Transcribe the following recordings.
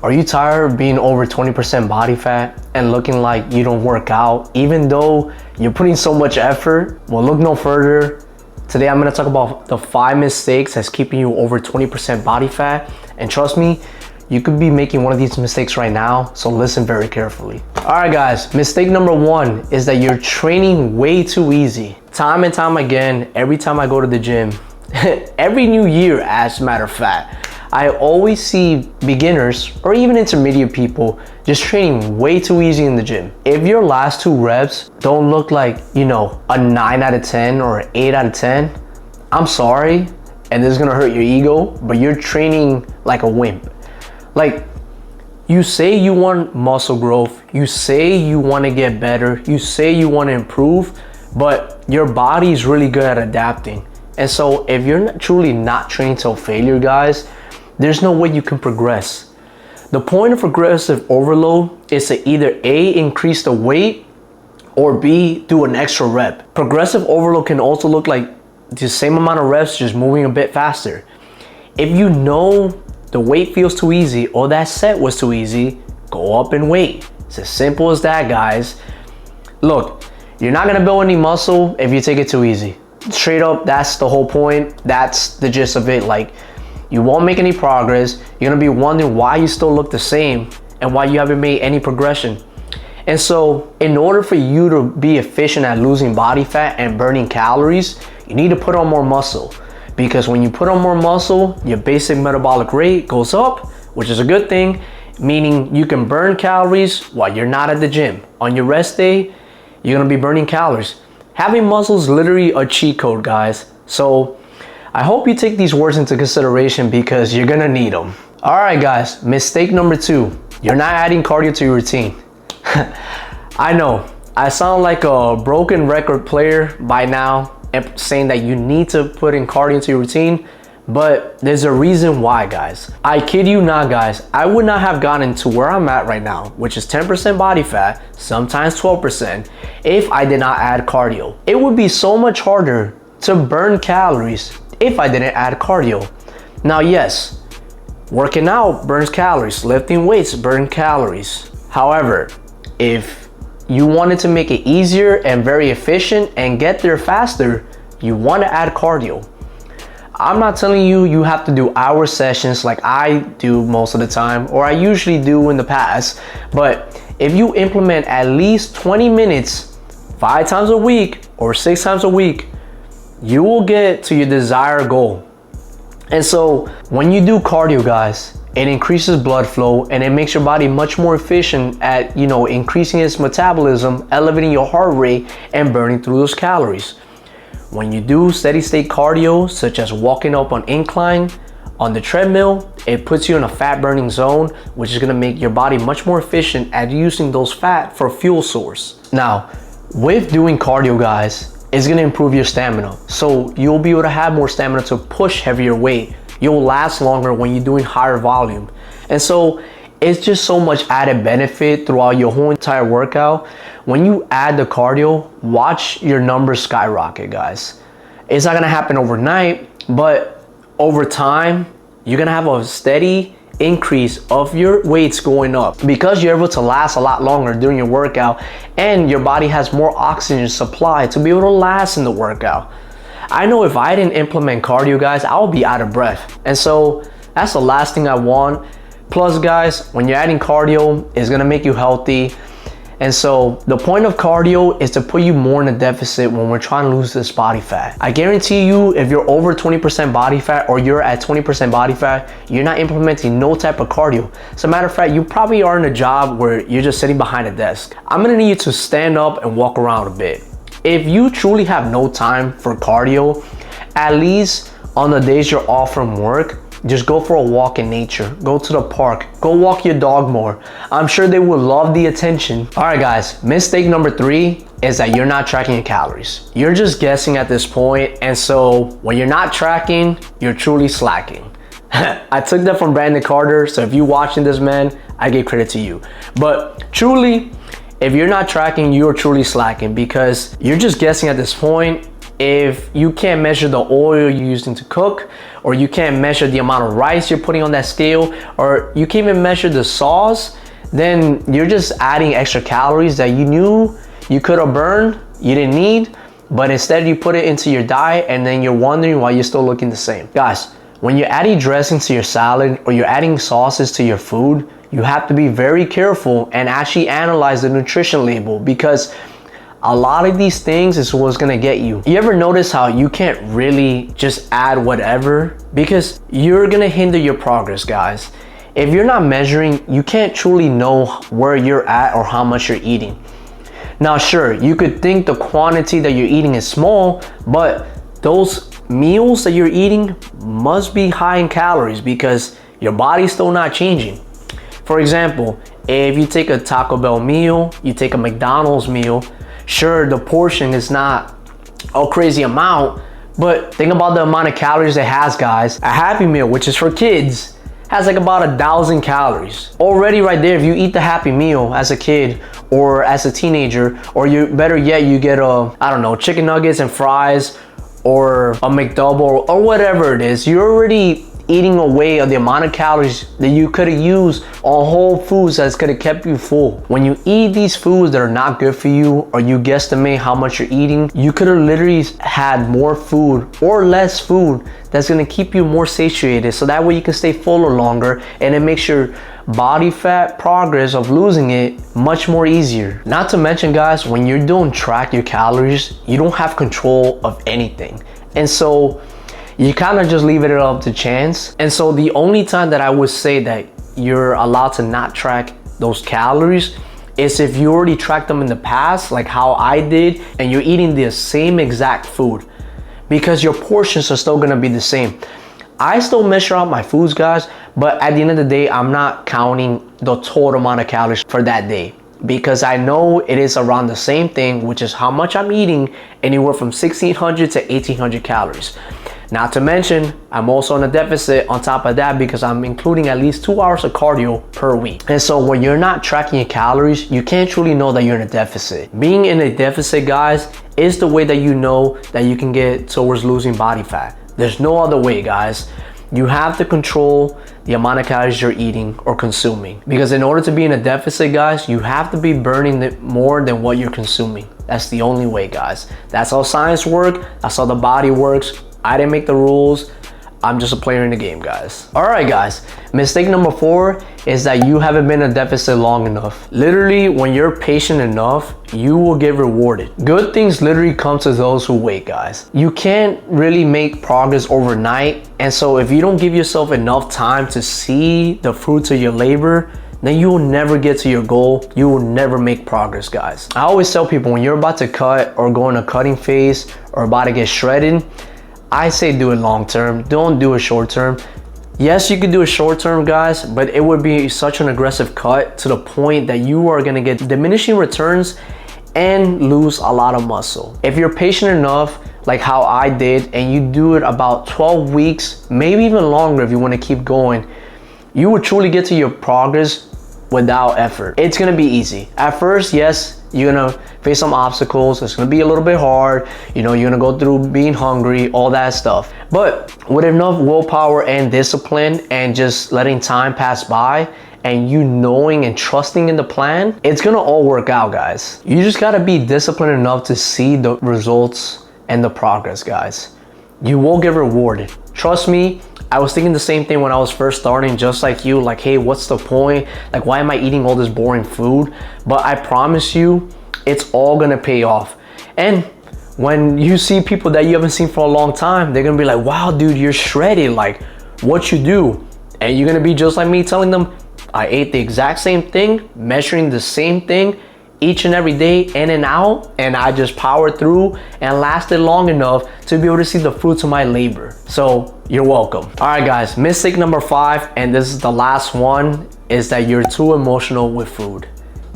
Are you tired of being over 20% body fat and looking like you don't work out even though you're putting so much effort? Well, look no further. Today I'm gonna talk about the 5 mistakes that's keeping you over 20% body fat. And trust me, you could be making one of these mistakes right now, so listen very carefully. All right guys, mistake number 1 is that you're training way too easy. Time and time again, every time I go to the gym, every new year as a matter of fact, I always see beginners or even intermediate people just training way too easy in the gym. If your last 2 reps don't look like, you know, a 9 out of 10 or an 8 out of 10, I'm sorry, and this is gonna hurt your ego, but you're training like a wimp. Like, you say you want muscle growth, you say you wanna get better, you say you wanna improve, but your body is really good at adapting. And so if you're truly not training till failure, guys, there's no way you can progress. The point of progressive overload is to either A, increase the weight, or B, do an extra rep. Progressive overload can also look like the same amount of reps, just moving a bit faster. If you know the weight feels too easy or that set was too easy, go up in weight. It's as simple as that, guys. Look, you're not gonna build any muscle if you take it too easy. Straight up, that's the whole point. That's the gist of it. Like, you won't make any progress. You're gonna be wondering why you still look the same and why you haven't made any progression. And so in order for you to be efficient at losing body fat and burning calories, you need to put on more muscle. Because when you put on more muscle, your basic metabolic rate goes up, which is a good thing, meaning you can burn calories while you're not at the gym. On your rest day, you're gonna be burning calories. Having muscle is literally a cheat code, guys. So I hope you take these words into consideration because you're gonna need them. All right, guys, mistake number 2, you're not adding cardio to your routine. I know, I sound like a broken record player by now, saying that you need to put in cardio into your routine, but there's a reason why, guys. I kid you not, guys, I would not have gotten to where I'm at right now, which is 10% body fat, sometimes 12%, if I did not add cardio. It would be so much harder to burn calories if I didn't add cardio. Now, yes, working out burns calories, lifting weights burn calories. However, if you wanted to make it easier and very efficient and get there faster, you want to add cardio. I'm not telling you you have to do hour sessions like I do most of the time, or I usually do in the past, but if you implement at least 20 minutes 5 times a week or 6 times a week, you will get to your desired goal. And so when you do cardio, guys, it increases blood flow and it makes your body much more efficient at, you know, increasing its metabolism, elevating your heart rate, and burning through those calories. When you do steady state cardio, such as walking up an incline on the treadmill, it puts you in a fat burning zone, which is gonna make your body much more efficient at using those fat for fuel source. Now, with doing cardio, guys, it's gonna improve your stamina. So you'll be able to have more stamina to push heavier weight. You'll last longer when you're doing higher volume. And so it's just so much added benefit throughout your whole entire workout. When you add the cardio, watch your numbers skyrocket, guys. It's not gonna happen overnight, but over time, you're gonna have a steady increase of your weights going up because you're able to last a lot longer during your workout and your body has more oxygen supply to be able to last in the workout. I know if I didn't implement cardio, guys, I would be out of breath. And so that's the last thing I want. Plus, guys, when you're adding cardio, it's gonna make you healthy. And so the point of cardio is to put you more in a deficit when we're trying to lose this body fat. I guarantee you, if you're over 20% body fat or you're at 20% body fat, you're not implementing no type of cardio. As a matter of fact, you probably are in a job where you're just sitting behind a desk. I'm gonna need you to stand up and walk around a bit. If you truly have no time for cardio, at least on the days you're off from work, just go for a walk in nature. Go to the park. Go walk your dog more. I'm sure they will love the attention. All right, guys, mistake number 3 is that you're not tracking your calories. You're just guessing at this point, and so when you're not tracking, you're truly slacking. I took that from Brandon Carter, so if you're watching this, man, I give credit to you. But truly, if you're not tracking, you're truly slacking because you're just guessing at this point if you can't measure the oil you're using to cook, or you can't measure the amount of rice you're putting on that scale, or you can't even measure the sauce, then you're just adding extra calories that you knew you could have burned, you didn't need, but instead you put it into your diet, and then you're wondering why you're still looking the same. Guys, when you're adding dressing to your salad or you're adding sauces to your food, you have to be very careful and actually analyze the nutrition label, because a lot of these things is what's gonna get you. You ever notice how you can't really just add whatever? Because you're gonna hinder your progress, guys. If you're not measuring, you can't truly know where you're at or how much you're eating. Now, sure, you could think the quantity that you're eating is small, but those meals that you're eating must be high in calories because your body's still not changing. For example, if you take a Taco Bell meal, you take a McDonald's meal, sure, the portion is not a crazy amount, but think about the amount of calories it has, guys. A Happy Meal, which is for kids, has like about 1,000 calories. Already right there, if you eat the Happy Meal as a kid or as a teenager, or you better yet, you get I don't know, chicken nuggets and fries, or a McDouble, or whatever it is, you're already eating away of the amount of calories that you could have used on whole foods that's could have kept you full. When you eat these foods that are not good for you, or you guesstimate how much you're eating, you could have literally had more food or less food that's gonna keep you more satiated, so that way you can stay fuller longer, and it makes your body fat progress of losing it much more easier. Not to mention, guys, when you're doing track your calories, you don't have control of anything, and so you kind of just leave it up to chance. And so the only time that I would say that you're allowed to not track those calories is if you already tracked them in the past, like how I did, and you're eating the same exact food, because your portions are still gonna be the same. I still measure out my foods, guys, but at the end of the day, I'm not counting the total amount of calories for that day, because I know it is around the same thing, which is how much I'm eating, anywhere from 1,600 to 1,800 calories. Not to mention, I'm also on a deficit on top of that, because I'm including at least 2 hours of cardio per week. And so when you're not tracking your calories, you can't truly know that you're in a deficit. Being in a deficit, guys, is the way that you know that you can get towards losing body fat. There's no other way, guys. You have to control the amount of calories you're eating or consuming, because in order to be in a deficit, guys, you have to be burning more than what you're consuming. That's the only way, guys. That's how science works. That's how the body works. I didn't make the rules. I'm just a player in the game, guys. All right, guys. Mistake number 4 is that you haven't been in a deficit long enough. Literally, when you're patient enough, you will get rewarded. Good things literally come to those who wait, guys. You can't really make progress overnight. And so if you don't give yourself enough time to see the fruits of your labor, then you will never get to your goal. You will never make progress, guys. I always tell people, when you're about to cut or go in a cutting phase or about to get shredded, I say do it long term. Don't do it short term. Yes, you could do it short term, guys, but it would be such an aggressive cut to the point that you are gonna get diminishing returns and lose a lot of muscle. If you're patient enough, like how I did, and you do it about 12 weeks, maybe even longer if you wanna keep going, you will truly get to your progress without effort. It's gonna be easy. At first, yes, you're gonna face some obstacles. It's gonna be a little bit hard. You know, you're gonna go through being hungry, all that stuff. But with enough willpower and discipline and just letting time pass by, and you knowing and trusting in the plan, it's gonna all work out, guys. You just gotta be disciplined enough to see the results and the progress, guys. You will get rewarded. Trust me, I was thinking the same thing when I was first starting, just like you, like, hey, what's the point? Like, why am I eating all this boring food? But I promise you, it's all gonna pay off. And when you see people that you haven't seen for a long time, they're gonna be like, wow, dude, you're shredded. Like, what you do? And you're gonna be just like me, telling them, I ate the exact same thing, measuring the same thing each and every day, in and out, and I just powered through and lasted long enough to be able to see the fruits of my labor. So you're welcome. All right, guys, mistake number 5, and this is the last one, is that you're too emotional with food.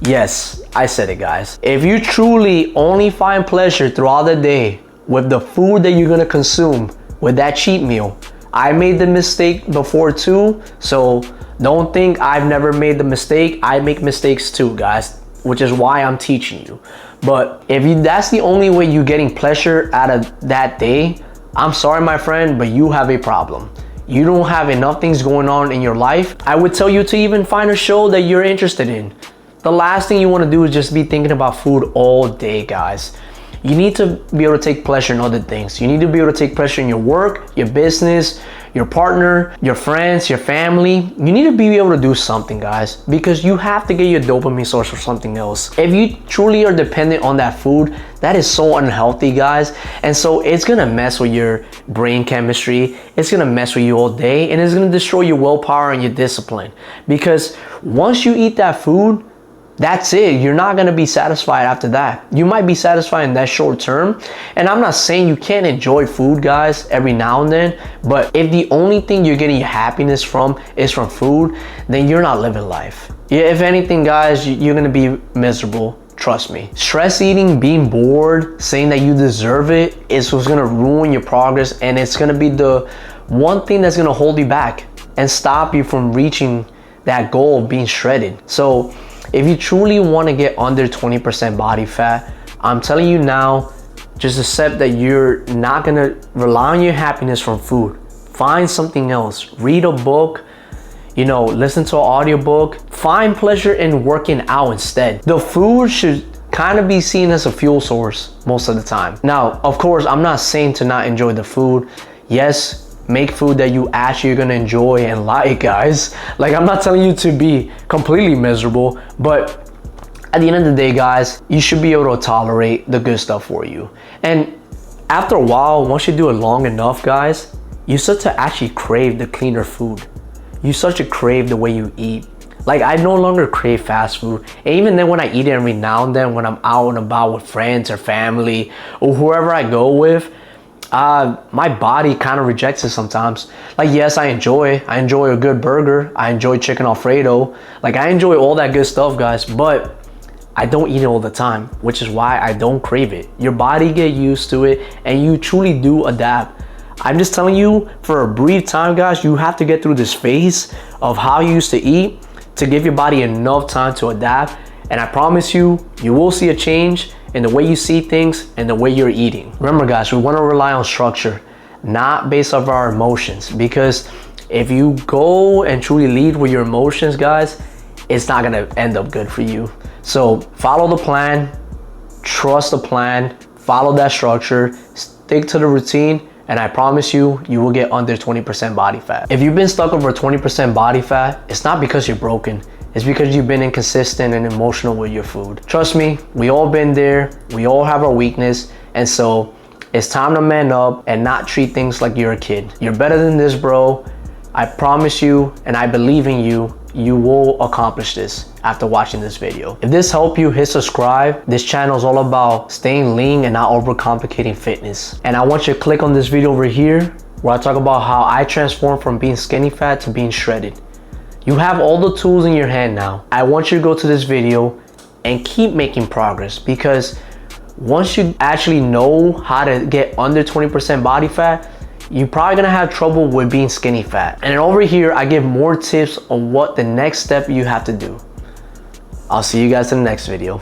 Yes, I said it, guys. If you truly only find pleasure throughout the day with the food that you're gonna consume with that cheat meal, I made the mistake before too, so don't think I've never made the mistake. I make mistakes too, guys. which is why I'm teaching you. But if that's the only way you're getting pleasure out of that day, I'm sorry, my friend, but you have a problem. You don't have enough things going on in your life. I would tell you to even find a show that you're interested in. The last thing you want to do is just be thinking about food all day, guys. You need to be able to take pleasure in other things. You need to be able to take pleasure in your work, your business, your partner, your friends, your family. You need to be able to do something, guys, because you have to get your dopamine source from something else. If you truly are dependent on that food, that is so unhealthy, guys. And so it's gonna mess with your brain chemistry. It's gonna mess with you all day, and it's gonna destroy your willpower and your discipline. Because once you eat that food, that's it. You're not gonna be satisfied after that. You might be satisfied in that short term. And I'm not saying you can't enjoy food, guys, every now and then. But if the only thing you're getting your happiness from is from food, then you're not living life. Yeah, if anything, guys, you're gonna be miserable. Trust me. Stress eating, being bored, saying that you deserve it is what's gonna ruin your progress. And it's gonna be the one thing that's gonna hold you back and stop you from reaching that goal of being shredded. So if you truly want to get under 20% body fat, I'm telling you now, just accept that you're not going to rely on your happiness from food. Find something else. Read a book, listen to an audiobook. Find pleasure in working out instead. The food should kind of be seen as a fuel source most of the time. Now, of course, I'm not saying to not enjoy the food. Yes, make food that you actually are gonna enjoy and like, guys. Like, I'm not telling you to be completely miserable, but at the end of the day, guys, you should be able to tolerate the good stuff for you. And after a while, once you do it long enough, guys, you start to actually crave the cleaner food. You start to crave the way you eat. Like, I no longer crave fast food. And even then, when I eat it every now and then, when I'm out and about with friends or family or whoever I go with, my body kind of rejects it sometimes. Like, yes, I enjoy a good burger. I enjoy chicken Alfredo. Like, I enjoy all that good stuff, guys, but I don't eat it all the time, which is why I don't crave it. Your body get used to it, and you truly do adapt. I'm just telling you, for a brief time, guys, you have to get through this phase of how you used to eat to give your body enough time to adapt. And I promise you, you will see a change in the way you see things and the way you're eating. Remember, guys, we want to rely on structure, not based off our emotions, because if you go and truly lead with your emotions, guys, it's not going to end up good for you. So follow the plan, trust the plan, follow that structure, stick to the routine, and I promise you, you will get under 20% body fat. If you've been stuck over 20% body fat, it's not because you're broken. It's because you've been inconsistent and emotional with your food. Trust me, we all been there. We all have our weakness. And so it's time to man up and not treat things like you're a kid. You're better than this, bro. I promise you, and I believe in you, you will accomplish this after watching this video. If this helped you, hit subscribe. This channel is all about staying lean and not overcomplicating fitness. And I want you to click on this video over here where I talk about how I transformed from being skinny fat to being shredded. You have all the tools in your hand now. I want you to go to this video and keep making progress, because once you actually know how to get under 20% body fat, you're probably gonna have trouble with being skinny fat. And then over here, I give more tips on what the next step you have to do. I'll see you guys in the next video.